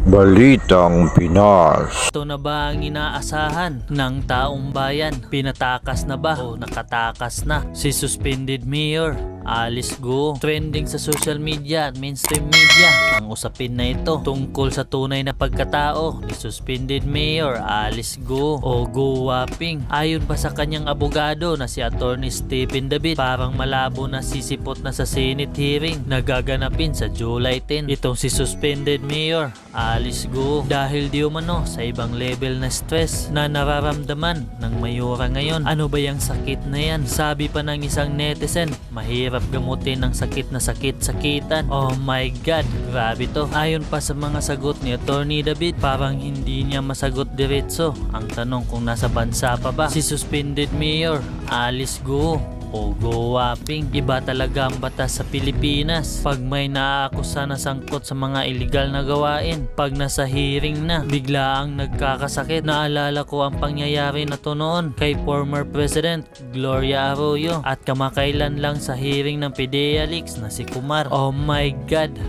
Balitang Pinas. Ito na ba ang inaasahan ng taong bayan? Pinatakas na ba o nakatakas na si suspended mayor Alice Go? Trending sa social media at mainstream media ang usapin na ito tungkol sa tunay na pagkatao ni suspended mayor Alice Go o Go Waping. Ayon pa sa kanyang abogado na si Attorney Stephen David, parang malabo na sisipot na sa Senate hearing na gaganapin sa July 10 itong si suspended mayor Alice Go dahil di umano sa ibang level na stress na nararamdaman ng mayora ngayon. Ano ba yung sakit na yan? Sabi pa ng isang netizen, mahirap gamutin ng sakit na sakit-sakitan. Oh my God, grabe to. Ayon pa sa mga sagot ni Attorney David, parang hindi niya masagot diretso ang tanong kung nasa bansa pa ba si suspended mayor Alice Go o Go Waping. Iba talaga ang batas sa Pilipinas pag may naaakusa na sangkot sa mga illegal na gawain. Pag nasa hearing na, bigla ang nagkakasakit. Naalala ko ang pangyayari na to noon kay former President Gloria Arroyo at kamakailan lang sa hearing ng PDEA Leaks na si Kumar. Oh my God,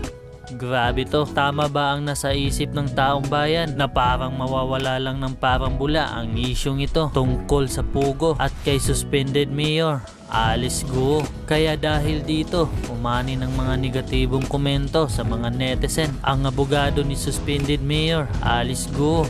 grabe to. Tama ba ang nasa isip ng taong bayan na parang mawawala lang ng parang bula ang isyong ito tungkol sa Pugo at kay suspended mayor Alice Go? Kaya dahil dito, umani ng mga negatibong komento sa mga netizen ang abogado ni suspended mayor Alice Go.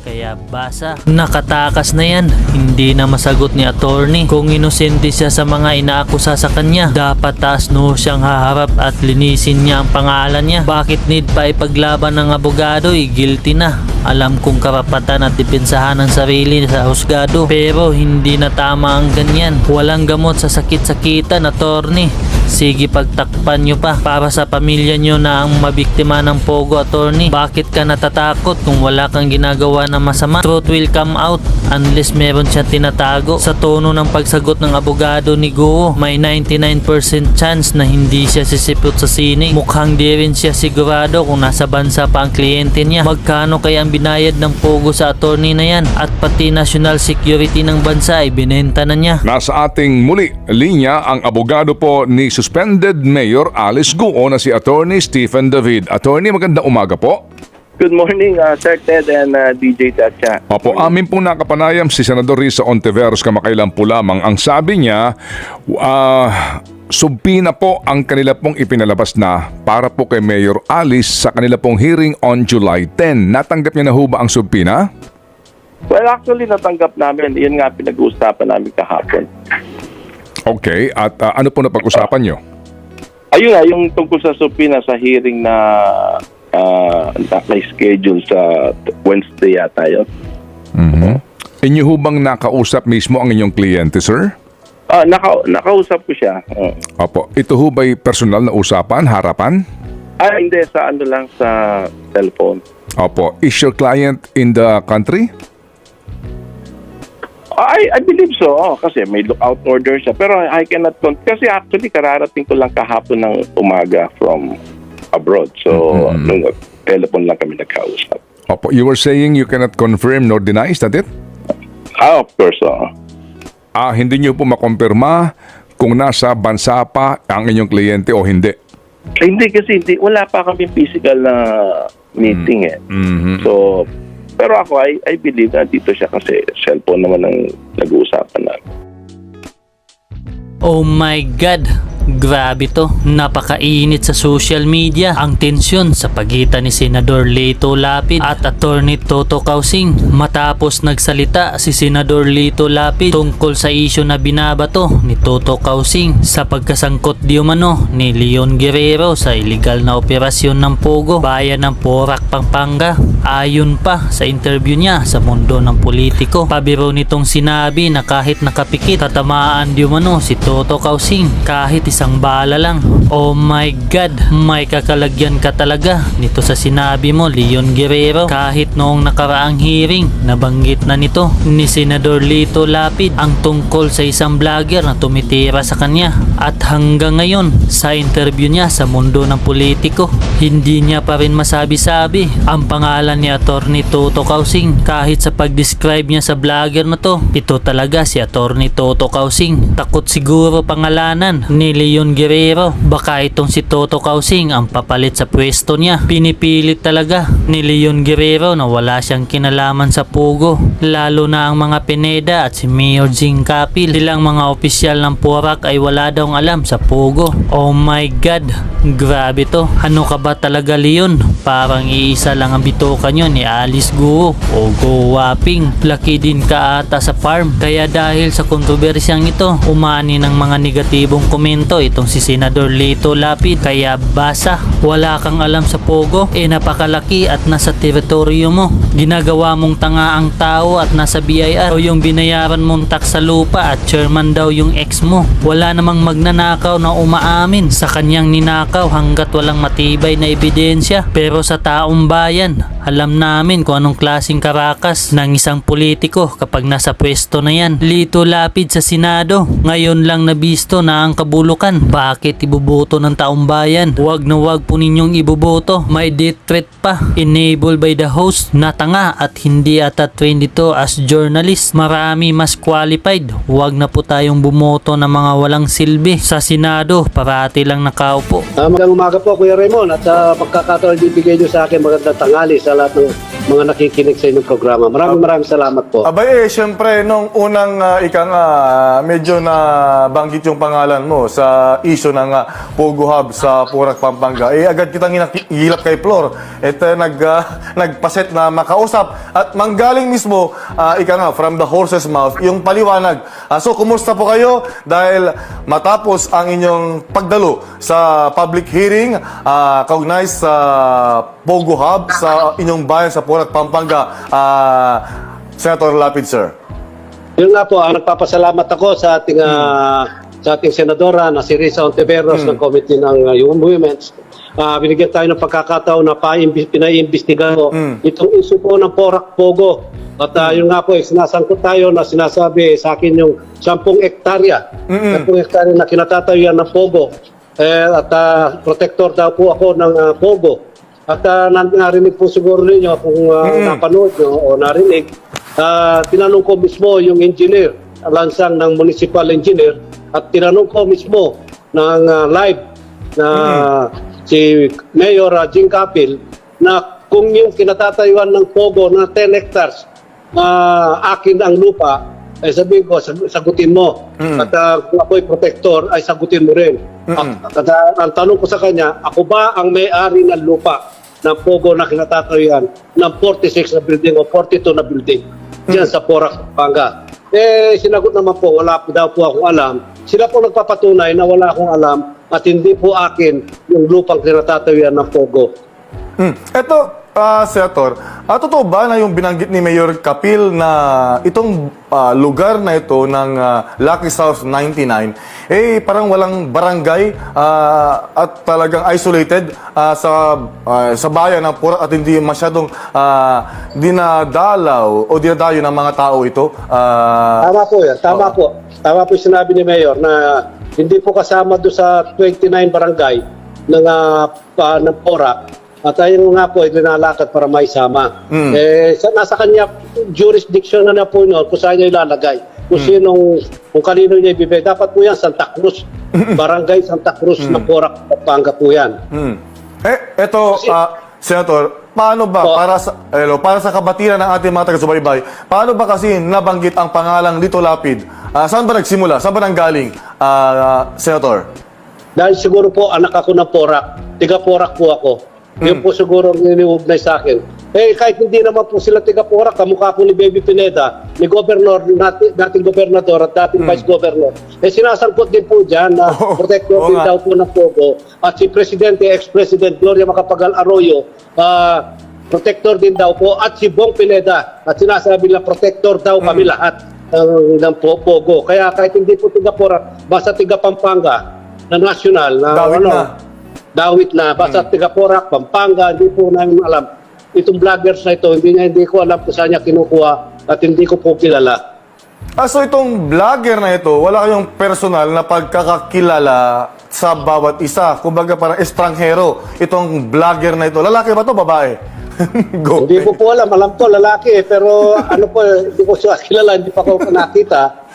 Kaya basa, nakatakas na yan. Hindi na masagot ni attorney kung inosente siya sa mga inaakusa sa kanya. Dapat taas no siyang haharap at linisin niya ang pangalan niya. Bakit need pa ipaglaban ng abogado? Guilty na. Alam kong karapatan at depensahan ng sarili sa husgado, pero hindi na tama ang ganyan. Walang gamot sa sakit-sakitan, attorney. Sige, pagtakpan nyo pa para sa pamilya nyo na ang mabiktima ng Pogo, attorney. Bakit ka natatakot kung wala kang ginagawa na masama? Truth will come out unless meron siya tinatago. Sa tono ng pagsagot ng abogado ni Go, may 99% chance na hindi siya sisipot sa sining. Mukhang di rin siya sigurado kung nasa bansa pa ang kliyente niya. Magkano kaya ang binayad ng Pogo sa attorney na yan? At pati national security ng bansa ay binenta na niya. Nasa ating muli linya ang abogado po ni suspended mayor Alice Go na si Attorney Stephen David. Attorney, magandang umaga po. Good morning, Sir Ted and DJ Chacha. Opo, amin po nakapanayam si Senador Risa Ontiveros kamakailan po lamang. Ang sabi niya, subpina po ang kanila pong ipinalabas na para po kay Mayor Alice sa kanila pong hearing on July 10. Natanggap niya na ho ba ang subpina? Well, actually, natanggap namin. Iyan nga pinag-uusapan namin kahapon. Okay, at ano po napag-usapan nyo? Ayun nga, yung tungkol sa subpina sa hearing na schedule sa Wednesday yata yun. Inyo ho bang nakausap mismo ang inyong kliyente, sir? Nakausap ko siya. Opo, ito ho ba'y personal na usapan, harapan? Hindi, sa ano lang, sa cellphone. Opo, is your client in the country? I believe so, kasi may lookout order siya. Pero I cannot kasi actually kararating ko lang kahapon ng umaga from abroad. So, nung telephone lang kami nagkausap. Opo, you were saying you cannot confirm nor deny, is that it? Of course, Hindi nyo po makumpirma kung nasa bansa pa ang inyong kliyente o hindi? Hindi kasi wala pa kami physical na meeting So, pero ako, I believe na dito siya kasi cellphone naman ang nag-uusapan namin. Oh my God, grabe to. Napakainit sa social media ang tensyon sa pagitan ni Senador Lito Lapid at Attorney Toto Causing matapos nagsalita si Senador Lito Lapid tungkol sa isyu na binabato ni Toto Causing sa pagkasangkot di umano ni Leon Guerrero sa iligal na operasyon ng Pogo, bayan ng Porac, Pampanga. Ayon pa sa interview niya sa Mundo ng Politiko, pabiro nitong sinabi na kahit nakapikit tatamaan di umano si Toto Causing kahit isang bala lang. Oh my God, may kakalagyan ka talaga nito sa sinabi mo, Leon Guerrero. Kahit noong nakaraang hearing, nabanggit na nito ni Senador Lito Lapid ang tungkol sa isang vlogger na tumitira sa kanya. At hanggang ngayon, sa interview niya sa Mundo ng Politiko, hindi niya pa rin masabi-sabi ang pangalan ni Attorney Toto Causing. Kahit sa pag-describe niya sa vlogger na to, ito talaga si Attorney Toto Causing. Takot siguro pangalanan ni Leon Guerrero. Baka itong si Toto Kausing ang papalit sa pwesto niya. Pinipilit talaga ni Leon Guerrero na wala siyang kinalaman sa Pogo. Lalo na ang mga Pineda at si Mayor Jing Capil. Silang mga opisyal ng Porac ay wala daw alam sa Pogo. Oh my God, grabe to. Ano ka ba talaga, Leon? Parang iisa lang ang bitoka nyo ni Alice Guo o Go Waping. Laki din ka ata sa farm. Kaya dahil sa kontrobersyang ito, umani ng mga negatibong komento itong si Senador Lito Lapid. Kaya basa, wala kang alam sa Pogo, napakalaki at nasa teritoryo mo. Ginagawa mong tanga ang tao at nasa BIR o yung binayaran mong tax sa lupa at chairman daw yung ex mo. Wala namang magnanakaw na umaamin sa kanyang ninakaw hanggat walang matibay na ebidensya. Pero sa taong bayan, alam namin kung anong klaseng karakas ng isang politiko kapag nasa pwesto na yan. Lito Lapid sa Senado, ngayon lang nabisto na ang kabulukan. Bakit iboboto ng taong bayan? Huwag na huwag po ninyong iboboto. May death threat pa. Enabled by the host na tanga at hindi ata trained ito as journalist. Marami mas qualified. Huwag na po tayong bumoto ng mga walang silbi. Sa Senado, parati lang nakaupo. Magandang umaga po, Kuya Raymond, at pagkakataon bibigay niyo sa akin magandang tanghali sa lahat ng mga nakikinig sa inyong programa. Maraming salamat po. Abay, syempre, nung unang medyo na banggit yung pangalan mo sa issue ng Pogo Hub sa Porac, Pampanga, agad kitang hinagilap kay Flor. Nagpaset na makausap at manggaling mismo, from the horse's mouth, yung paliwanag. So, kumusta po kayo? Dahil matapos ang inyong pagdalo sa public hearing, kaugnay sa Pogo Hub sa inyong bayan sa Porac, Pampanga, Senator Lapid, sir. Yun nga po, nagpapasalamat ako sa ating senadora na si Risa Ontiveros ng Committee ng Human Women's. Binigyan tayo ng pagkakataon na pinaiimbestigahan ko itong issue po ng Porac Pogo. At yun nga po, sinasangkot tayo na sinasabi sa akin yung 10 hektarya. 10 hektarya na kinatatayuan ng Pogo. At protector daw po ako ng Pogo. At narinig po siguro ninyo kung napanood nyo o narinig, tinanong ko mismo yung engineer, lansang ng municipal engineer, at tinanong ko mismo ng live na si Mayor Jing Capil na kung yung kinatatayuan ng Pogo na 10 hectares, akin ang lupa, ay sabihin ko, sagutin mo. At kung ako'y protector, ay sagutin mo rin. At ang tanong ko sa kanya, ako ba ang may-ari ng lupa ng Pogo na kinatatayuan ng 46 na building o 42 na building diyan sa Porac, Pampanga? Sinagot naman po, wala po daw po akong alam. Sila po nagpapatunay na wala akong alam at hindi po akin yung lupang kinatatayuan ng Pogo. Ito, Senator, totoo ba na yung binanggit ni Mayor Capil na itong lugar na ito ng Lucky South 99, parang walang barangay at talagang isolated sa bayan ng Porac at hindi masyadong dinadalaw o dinadayo ng mga tao ito? Tama po yan, tama po. Tama po yung sinabi ni Mayor na hindi po kasama doon sa 29 barangay ng Porac. At ayun nga po, linalakad para maisama. Nasa kanya jurisdiction na po yun, kung saan niya ilalagay. Kung kanino niya ibibigay. Dapat po yan, Santa Cruz. Barangay Santa Cruz na Porac, Pampanga po yan. Ito, Senator, paano ba, para sa kabatiran ng ating mga taga-subaybay, paano ba kasi nabanggit ang pangalang Lito Lapid? Saan ba nagsimula? Saan ba nanggaling, Senator? Dahil siguro po, anak ako ng Porac. Tiga Porac po ako. Yun po siguro ang niniugnay sa akin. Kahit hindi naman po sila tiga Porac, kamukha po ni Baby Pineda, ni Governor, dating Gobernador at dating Vice Governor. Sinasangkot din po dyan na protector din daw po ng Pogo. At si Presidente, ex-President Gloria Macapagal Arroyo, protector din daw po. At si Bong Pineda, at sinasabi na protector daw kami lahat ng Pogo. Kaya kahit hindi po tiga Porac, basta tiga Pampanga na national, Dawit na, basta tiga Porac, Pampanga, hindi po namin alam. Itong vloggers na ito, hindi ko alam kung saan niya kinukuha at hindi ko po kilala. So itong vlogger na ito, wala kayong personal na pagkakakilala sa bawat isa? Kumbaga parang estranghero, itong vlogger na ito. Lalaki ba ito, babae? Go. Hindi ko po alam ko lalaki pero hindi ko siya kilala, hindi pa ko nakita.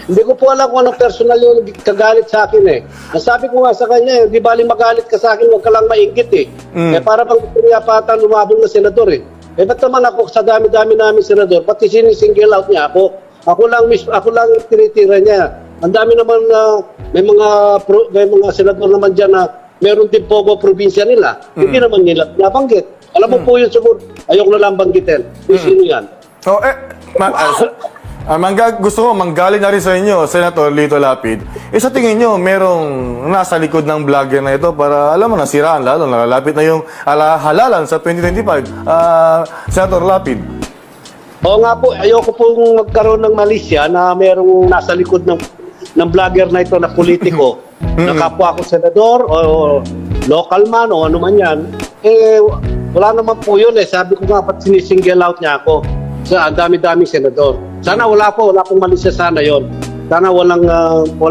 Hindi ko po alam kung anong personal yung kagalit sa akin eh. Ang sabi ko nga sa kanya, di bali magalit ka sa akin, huwag ka lang maingit eh. Eh para bang gusto niya pata lumabong na senador eh. Eh ba't naman ako sa dami-dami namin senador, pati sinisingle out niya ako. Ako lang tinitira niya. Ang dami naman may mga senador naman diyan na meron din pogo probinsya nila. Hindi naman nila nabanggit. Alam mo po yun siguro, ayoko na lang banggitin. Sino yan? So, gusto ko manggaling na rin sa inyo, Senator Lito Lapid. Sa tingin nyo, merong nasa likod ng vlogger na ito para, alam mo, nasiraan lalo, nalalapit na yung halalan sa 2025. Senator Lapid. Oo nga po, ayoko pong magkaroon ng malisya na merong nasa likod ng vlogger na ito na politiko, na kapwa ko senador o local man o ano man yan. Eh, wala naman po yun eh. Sabi ko nga, ba't sinisingle out niya ako? Sa dami-daming senador. Sana wala pong malisya sana yon. Sana walang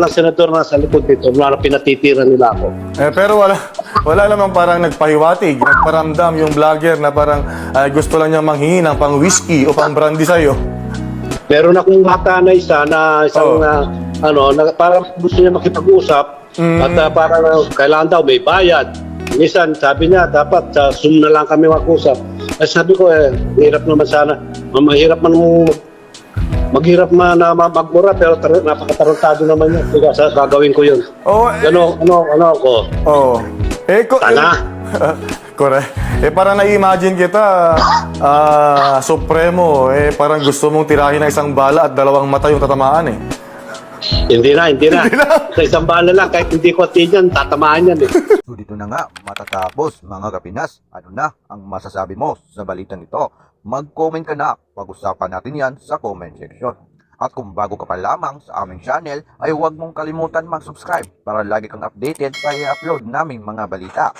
senador na sa likod dito na pinatitira nila ako. Pero wala namang parang nagpahiwatig, nagparamdam yung vlogger na parang gusto lang niya manghingi ng pang whiskey o pang brandy sa'yo. Meron akong bata na isang parang gusto niya makipag-usap at parang kailangan daw may bayad. Minsan sabi niya dapat sa Zoom na lang kami mag-usap. Sabi ko hirap naman sana. Maghirap man na magmura pero napakatarantado naman yan. Kaya gagawin ko yun. Ano ako? Tana. Correct. Parang na-imagine kita, Supremo, parang gusto mong tirahin ng isang bala at 2 mata yung tatamaan eh. Hindi na. Sa isang bala lang, kahit hindi ko yan, tatamaan yan eh. So dito na nga matatapos mga kapinas. Ano na ang masasabi mo sa balitang ito? Mag-comment ka na. Pag-usapan natin yan sa comment section. At kung bago ka pa lamang sa aming channel ay huwag mong kalimutan mag-subscribe para lagi kang updated sa i-upload naming mga balita.